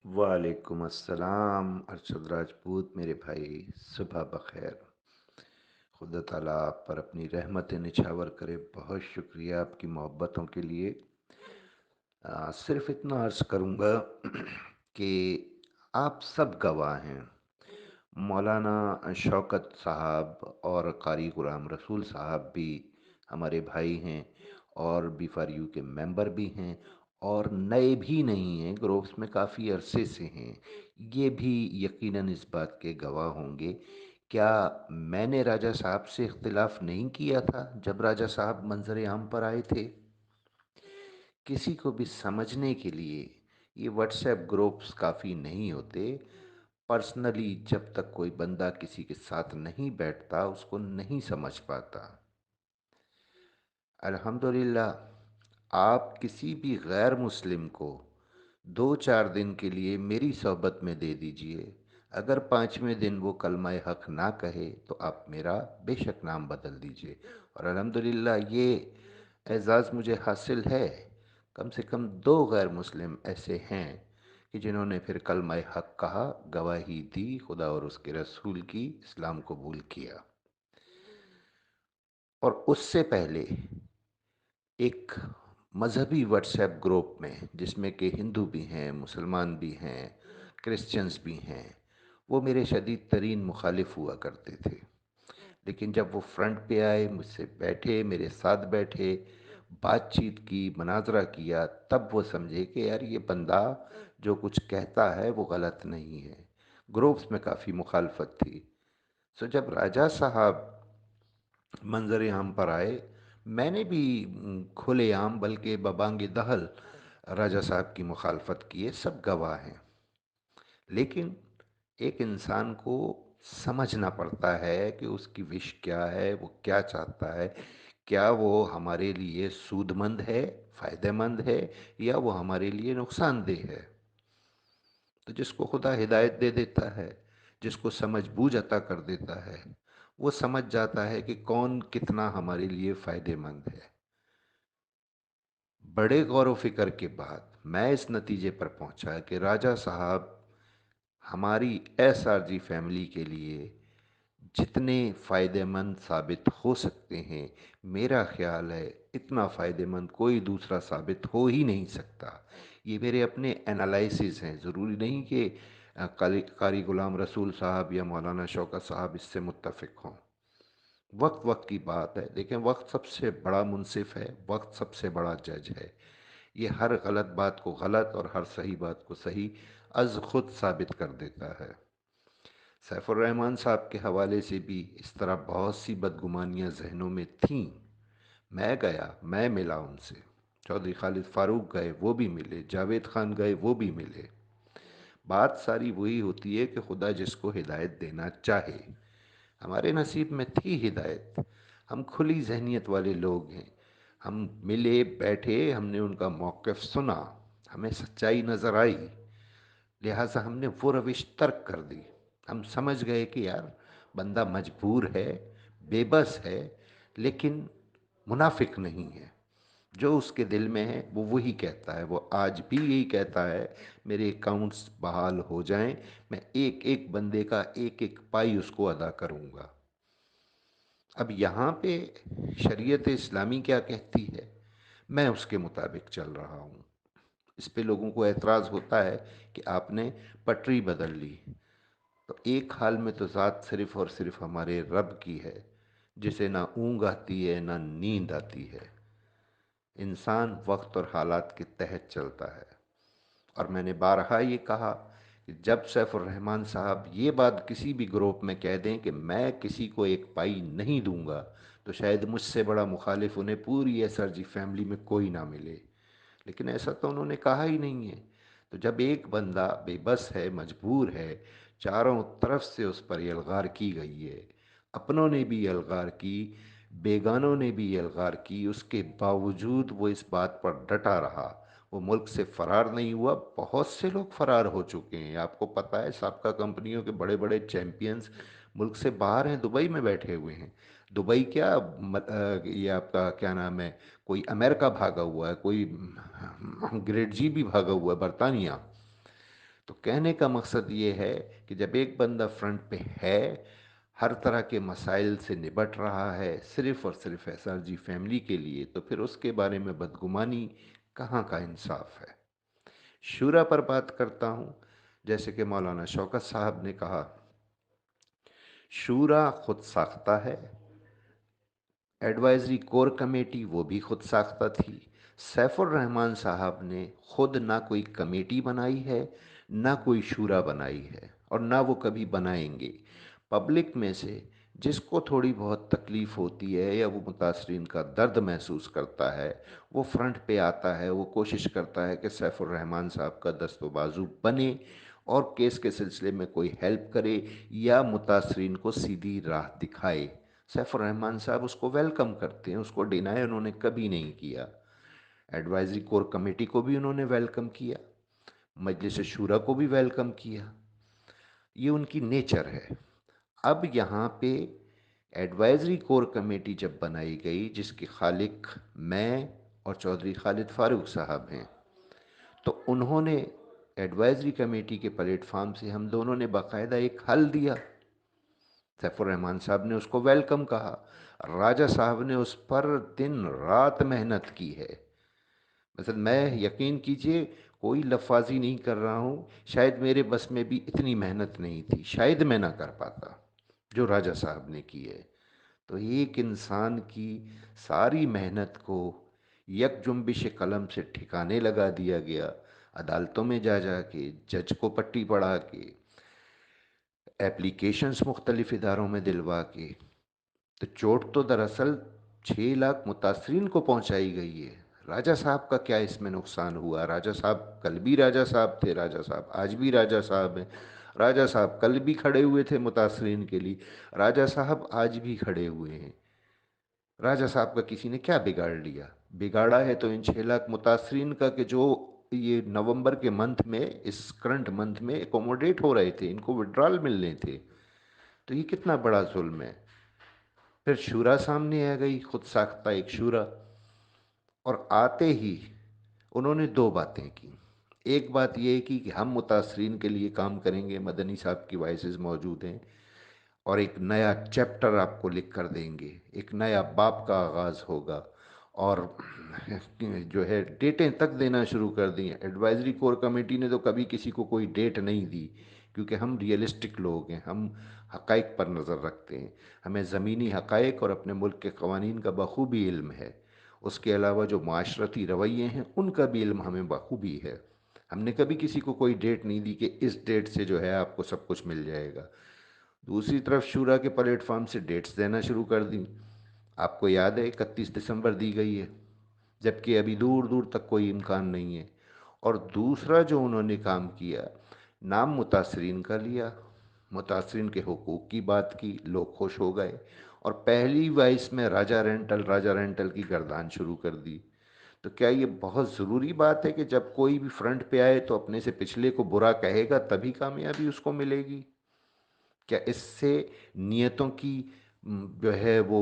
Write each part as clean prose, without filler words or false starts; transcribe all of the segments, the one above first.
वालेकुम अस्सलाम अरशद राजपूत मेरे भाई। सुबह बखैर। खुदा ताला आप पर अपनी रहमत निछावर करे। बहुत शुक्रिया आपकी मोहब्बतों के लिए। सिर्फ इतना अर्ज़ करूँगा कि आप सब गवाह हैं। मौलाना शौकत साहब और कारी गुलाम रसूल साहब भी हमारे भाई हैं और बी फॉर यू के मेंबर भी हैं और नए भी नहीं हैं, ग्रुप्स में काफ़ी अरसे से हैं। ये भी यकीनन इस बात के गवाह होंगे। क्या मैंने राजा साहब से इख्तिलाफ़ नहीं किया था जब राजा साहब मंजर आम पर आए थे? किसी को भी समझने के लिए ये व्हाट्सएप ग्रुप्स काफ़ी नहीं होते। पर्सनली जब तक कोई बंदा किसी के साथ नहीं बैठता उसको नहीं समझ पाता। अल्हम्दुलिल्लाह आप किसी भी गैर मुस्लिम को 2-4 दिन के लिए मेरी सोहबत में दे दीजिए। अगर 5वें दिन वो कलमा हक ना कहे तो आप मेरा बेशक नाम बदल दीजिए। और अल्हम्दुलिल्लाह ये एज़ाज़ मुझे हासिल है। कम से कम 2 गैर मुस्लिम ऐसे हैं कि जिन्होंने फिर कलमा हक कहा, गवाही दी, खुदा और उसके रसूल की, इस्लाम कबूल किया। और उससे पहले एक मजहबी व्हाट्सएप ग्रुप में जिसमें कि हिंदू भी हैं, मुसलमान भी हैं, क्रिश्चियंस भी हैं, वो मेरे शदीद तरीन मुखालिफ हुआ करते थे। लेकिन जब वो फ्रंट पे आए, मुझसे बैठे, मेरे साथ बैठे, बातचीत की, मनाजरा किया, तब वो समझे कि यार ये बंदा जो कुछ कहता है वो गलत नहीं है। ग्रुप्स में काफ़ी मुखालफत थी। सो जब राजा साहब मंजर आम पर आए, मैंने भी खुलेआम बल्कि बबांग दहल राजा साहब की मुखालफत की है। सब गवाह हैं। लेकिन एक इंसान को समझना पड़ता है कि उसकी विश क्या है, वो क्या चाहता है। क्या वो हमारे लिए सूदमंद है, फ़ायदेमंद है, या वो हमारे लिए नुकसानदेह है। तो जिसको खुदा हिदायत दे देता है, जिसको समझ बूझ अता कर देता है, वो समझ जाता है कि कौन कितना हमारे लिए फ़ायदेमंद है। बड़े गौर व फिक्र के बाद मैं इस नतीजे पर पहुंचा कि राजा साहब हमारी एसआरजी फैमिली के लिए जितने फ़ायदेमंद साबित हो सकते हैं, मेरा ख़्याल है इतना फ़ायदेमंद कोई दूसरा साबित हो ही नहीं सकता। ये मेरे अपने एनालिसिस हैं, ज़रूरी नहीं कि कारी गुलाम रसूल साहब या मौलाना शौकत साहब इससे मुत्तफ़िक हों। वक्त वक्त की बात है। देखें, वक्त सबसे बड़ा मुनसिफ है, वक्त सबसे बड़ा जज है। ये हर गलत बात को गलत और हर सही बात को सही अज खुद साबित कर देता है। सैफुर रहमान साहब के हवाले से भी इस तरह बहुत सी बदगुमानियाँ जहनों में थीं। मैं गया, मैं मिला उनसे। चौधरी खालिद फारूक गए, वो भी मिले। जावेद खान गए, वो भी मिले। बात सारी वही होती है कि खुदा जिसको हिदायत देना चाहे। हमारे नसीब में थी हिदायत। हम खुली जहनीत वाले लोग हैं। हम मिले, बैठे, हमने उनका मौक़िफ़ सुना, हमें सच्चाई नज़र आई, लिहाजा हमने वो रविश तर्क कर दी। हम समझ गए कि यार बंदा मजबूर है, बेबस है, लेकिन मुनाफिक नहीं है। जो उसके दिल में है वो वही कहता है। वो आज भी यही कहता है, मेरे अकाउंट्स बहाल हो जाएं, मैं एक एक बंदे का एक एक पाई उसको अदा करूँगा। अब यहाँ पे शरीयत इस्लामी क्या कहती है, मैं उसके मुताबिक चल रहा हूँ। इस पे लोगों को एतराज़ होता है कि आपने पटरी बदल ली। तो एक हाल में तो ज़ात सिर्फ़ और सिर्फ़ हमारे रब की है, जिसे ना ऊँघ आती है ना नींद आती है। इंसान वक्त और हालात के तहत चलता है। और मैंने बारहा ये कहा कि जब सैफुर रहमान साहब ये बात किसी भी ग्रुप में कह दें कि मैं किसी को एक पाई नहीं दूंगा, तो शायद मुझसे बड़ा मुखालिफ उन्हें पूरी एसआरजी फैमिली में कोई ना मिले। लेकिन ऐसा तो उन्होंने कहा ही नहीं है। तो जब एक बंदा बेबस है, मजबूर है, चारों तरफ से उस पर यलगार की गई है, अपनों ने भी यलगार की, बेगानों ने भी यलगार की, उसके बावजूद वो इस बात पर डटा रहा, वो मुल्क से फ़रार नहीं हुआ। बहुत से लोग फ़रार हो चुके हैं, आपको पता है। साबका कंपनियों के बड़े बड़े चैम्पियंस मुल्क से बाहर हैं, दुबई में बैठे हुए हैं। दुबई क्या, ये आपका क्या नाम है, कोई अमेरिका भागा हुआ है, कोई ग्रेट जी भी भागा हुआ है, बरतानिया। تو کہنے کا مقصد یہ ہے کہ جب ایک بندہ فرنٹ پہ ہے، ہر طرح کے مسائل سے نبٹ رہا ہے صرف اور صرف ایس آر جی فیملی کے لیے، تو پھر اس کے بارے میں بدگمانی کہاں کا انصاف ہے؟ شورا پر بات کرتا ہوں، جیسے کہ مولانا شوکت صاحب نے کہا، شورا خود ساختہ ہے، ایڈوائزری کور کمیٹی وہ بھی خود ساختہ تھی۔ سیف الرحمان صاحب نے خود نہ کوئی کمیٹی بنائی ہے، نہ کوئی شورا بنائی ہے، اور نہ وہ کبھی بنائیں گے۔ پبلک میں سے جس کو تھوڑی بہت تکلیف ہوتی ہے یا وہ متاثرین کا درد محسوس کرتا ہے، وہ فرنٹ پہ آتا ہے، وہ کوشش کرتا ہے کہ سیف الرحمان صاحب کا دست و بازو بنے اور کیس کے سلسلے میں کوئی ہیلپ کرے یا متاثرین کو سیدھی راہ دکھائے۔ سیف الرحمان صاحب اس کو ویلکم کرتے ہیں، اس کو ڈینائی انہوں نے کبھی نہیں کیا۔ ایڈوائزری کور کمیٹی کو بھی انہوں نے ویلکم کیا، مجلس شورا کو بھی ویلکم کیا، یہ ان کی نیچر ہے۔ اب یہاں پہ ایڈوائزری کور کمیٹی جب بنائی گئی، جس کے خالق میں اور چودھری خالد فاروق صاحب ہیں، تو انہوں نے ایڈوائزری کمیٹی کے پلیٹ فارم سے ہم دونوں نے باقاعدہ ایک حل دیا۔ سیف الرحمان صاحب نے اس کو ویلکم کہا، راجہ صاحب نے اس پر دن رات محنت کی ہے۔ مثلا میں یقین کیجئے کوئی لفاظی نہیں کر رہا ہوں، شاید میرے بس میں بھی اتنی محنت نہیں تھی، شاید میں نہ کر پاتا جو راجہ صاحب نے کی ہے۔ تو ایک انسان کی ساری محنت کو یک جنبش قلم سے ٹھکانے لگا دیا گیا، عدالتوں میں جا جا کے، جج کو پٹی پڑھا کے، ایپلیکیشنز مختلف اداروں میں دلوا کے، تو چوٹ تو دراصل 6 لاکھ متاثرین کو پہنچائی گئی ہے۔ راجہ صاحب کا کیا اس میں نقصان ہوا؟ راجہ صاحب کل بھی راجہ صاحب تھے، راجہ صاحب آج بھی راجہ صاحب ہیں، راجہ صاحب کل بھی کھڑے ہوئے تھے متاثرین کے لیے، راجہ صاحب آج بھی کھڑے ہوئے ہیں۔ راجہ صاحب کا کسی نے کیا بگاڑ لیا؟ بگاڑا ہے تو ان 6 لاکھ متاثرین کا، کہ جو یہ نومبر کے منتھ میں، اس کرنٹ منتھ میں اکوموڈیٹ ہو رہے تھے، ان کو وڈرال ملنے تھے، تو یہ کتنا بڑا ظلم ہے۔ پھر شورا سامنے آ گئی، خود ساختہ ایک شورا، اور آتے ہی انہوں نے 2 باتیں کی۔ ایک بات یہ کی کہ ہم متاثرین کے لیے کام کریں گے، مدنی صاحب کی وائسز موجود ہیں، اور ایک نیا چیپٹر آپ کو لکھ کر دیں گے، ایک نیا باب کا آغاز ہوگا، اور جو ہے ڈیٹیں تک دینا شروع کر دیں۔ ایڈوائزری کور کمیٹی نے تو کبھی کسی کو کوئی ڈیٹ نہیں دی، کیونکہ ہم ریئلسٹک لوگ ہیں، ہم حقائق پر نظر رکھتے ہیں، ہمیں زمینی حقائق اور اپنے ملک کے قوانین کا بخوبی علم ہے۔ اس کے علاوہ جو معاشرتی رویے ہیں ان کا بھی علم ہمیں بخوبی ہے۔ ہم نے کبھی کسی کو کوئی ڈیٹ نہیں دی کہ اس ڈیٹ سے جو ہے آپ کو سب کچھ مل جائے گا۔ دوسری طرف شورا کے پلیٹ فارم سے ڈیٹس دینا شروع کر دیں۔ آپ کو یاد ہے 31 دسمبر دی گئی ہے، جبکہ ابھی دور دور تک کوئی امکان نہیں ہے۔ اور دوسرا جو انہوں نے کام کیا، نام متاثرین کا لیا، متاثرین کے حقوق کی بات کی، لوگ خوش ہو گئے، اور پہلی وائس میں راجہ رینٹل کی گردان شروع کر دی۔ تو کیا یہ بہت ضروری بات ہے کہ جب کوئی بھی فرنٹ پہ آئے تو اپنے سے پچھلے کو برا کہے گا تبھی کامیابی اس کو ملے گی؟ کیا اس سے نیتوں کی جو ہے وہ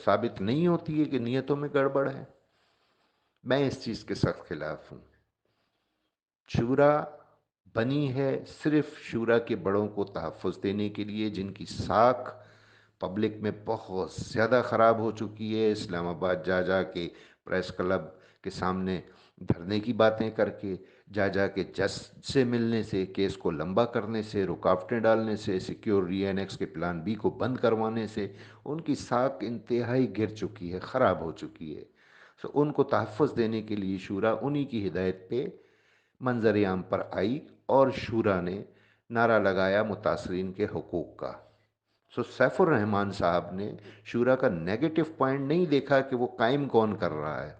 ثابت نہیں ہوتی ہے کہ نیتوں میں گڑبڑ ہے؟ میں اس چیز کے سخت خلاف ہوں۔ شورا بنی ہے صرف شورا کے بڑوں کو تحفظ دینے کے لیے، جن کی ساکھ پبلک میں بہت زیادہ خراب ہو چکی ہے، اسلام آباد جا جا کے پریس کلب کے سامنے دھرنے کی باتیں کر کے، جا جا کے جج سے ملنے سے، کیس کو لمبا کرنے سے، رکاوٹیں ڈالنے سے، سیکیور ری اینیکس کے پلان بی کو بند کروانے سے، ان کی ساکھ انتہائی گر چکی ہے، خراب ہو چکی ہے۔ سو ان کو تحفظ دینے کے لیے شورا انہی کی ہدایت پہ منظر عام پر آئی، اور شورا نے نعرہ لگایا متاثرین کے حقوق کا۔ سو سیف الرحمان صاحب نے شورا کا نیگیٹو پوائنٹ نہیں دیکھا کہ وہ قائم کون کر رہا ہے،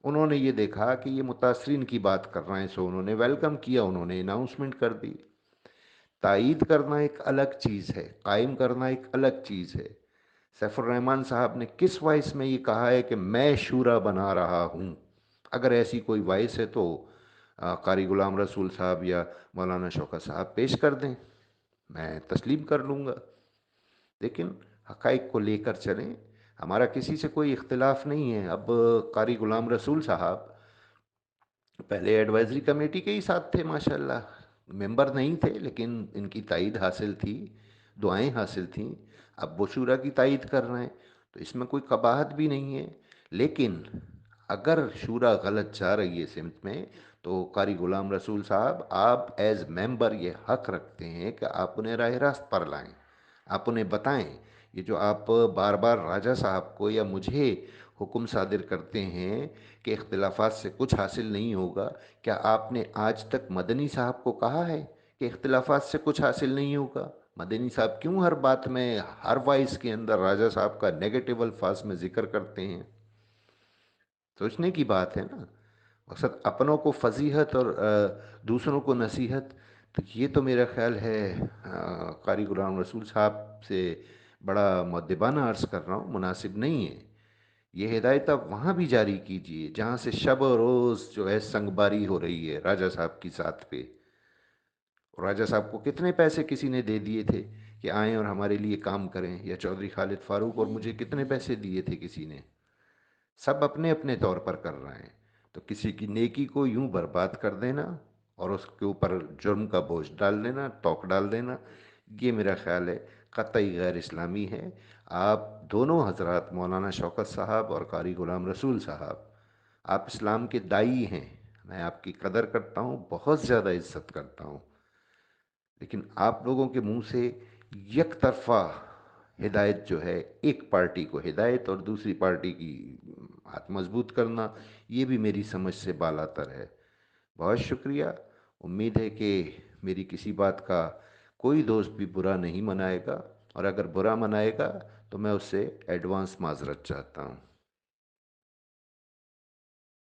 انہوں نے یہ دیکھا کہ یہ متاثرین کی بات کر رہے ہیں، سو انہوں نے ویلکم کیا، انہوں نے اناؤنسمنٹ کر دی۔ تائید کرنا ایک الگ چیز ہے، قائم کرنا ایک الگ چیز ہے۔ سیف الرحمان صاحب نے کس وائس میں یہ کہا ہے کہ میں شورا بنا رہا ہوں؟ اگر ایسی کوئی وائس ہے تو قاری غلام رسول صاحب یا مولانا شوکت صاحب پیش کر دیں، میں تسلیم کر لوں گا۔ لیکن حقائق کو لے کر چلیں، ہمارا کسی سے کوئی اختلاف نہیں ہے۔ اب قاری غلام رسول صاحب पहले एडवाइजरी कमेटी के ही साथ थे माशाल्लाह, मेंबर नहीं थे लेकिन इनकी तायद हासिल थी, दुआएं हासिल थीं। अब वो शूरा की तायद कर रहे हैं, तो इसमें कोई कबाहत भी नहीं है। लेकिन अगर शूरा गलत जा रही है सिमत में, तो कारी गुलाम रसूल साहब, आप एज मेंबर ये हक रखते हैं कि आप उन्हें राह रास्त पर लाएं, आप उन्हें बताएं। ये जो आप बार बार राजा साहब को या मुझे हुक्म सादिर करते हैं कि इख्तिलाफात से कुछ हासिल नहीं होगा, क्या आपने आज तक मदनी साहब को कहा है कि इख्तिलाफात से कुछ हासिल नहीं होगा? मदनी साहब क्यों हर बात में, हर वॉइस के अंदर राजा साहब का नेगेटिव अल्फाज में जिक्र करते हैं? सोचने की बात है ना। मकसद अपनों को फजीहत और दूसरों को नसीहत। तो ये तो मेरा ख्याल है कारी गुलाम रसूल साहब से बड़ा मुअद्दिबाना अर्ज़ कर रहा हूँ, मुनासिब नहीं है। ये हिदायत आप वहाँ भी जारी कीजिए जहाँ से शब रोज़ जो है संगबारी हो रही है राजा साहब की साथ पे। और राजा साहब को कितने पैसे किसी ने दे दिए थे कि आएँ और हमारे लिए काम करें, या चौधरी खालिद फारूक और मुझे कितने पैसे दिए थे किसी ने? सब अपने अपने तौर पर कर रहे हैं। तो किसी की नेकी को यूं बर्बाद कर देना और उसके ऊपर जुर्म का बोझ डाल देना, तोक डाल देना, ये मेरा ख्याल है कतई गैर इस्लामी है। आप दोनों हजरात, मौलाना शौकत साहब और कारी गुलाम रसूल साहब, आप इस्लाम के दाई हैं। मैं आपकी कदर करता हूँ, बहुत ज़्यादा इज्जत करता हूँ। लेकिन आप लोगों के मुंह से एक तरफा हिदायत जो है, एक पार्टी को हिदायत और दूसरी पार्टी की हाथ मजबूत करना, ये भी मेरी समझ से बालातर है। बहुत शुक्रिया। उम्मीद है कि मेरी किसी बात का कोई दोस्त भी बुरा नहीं मनाएगा, और अगर बुरा मनाएगा तो मैं उससे एडवांस माजरत चाहता हूँ।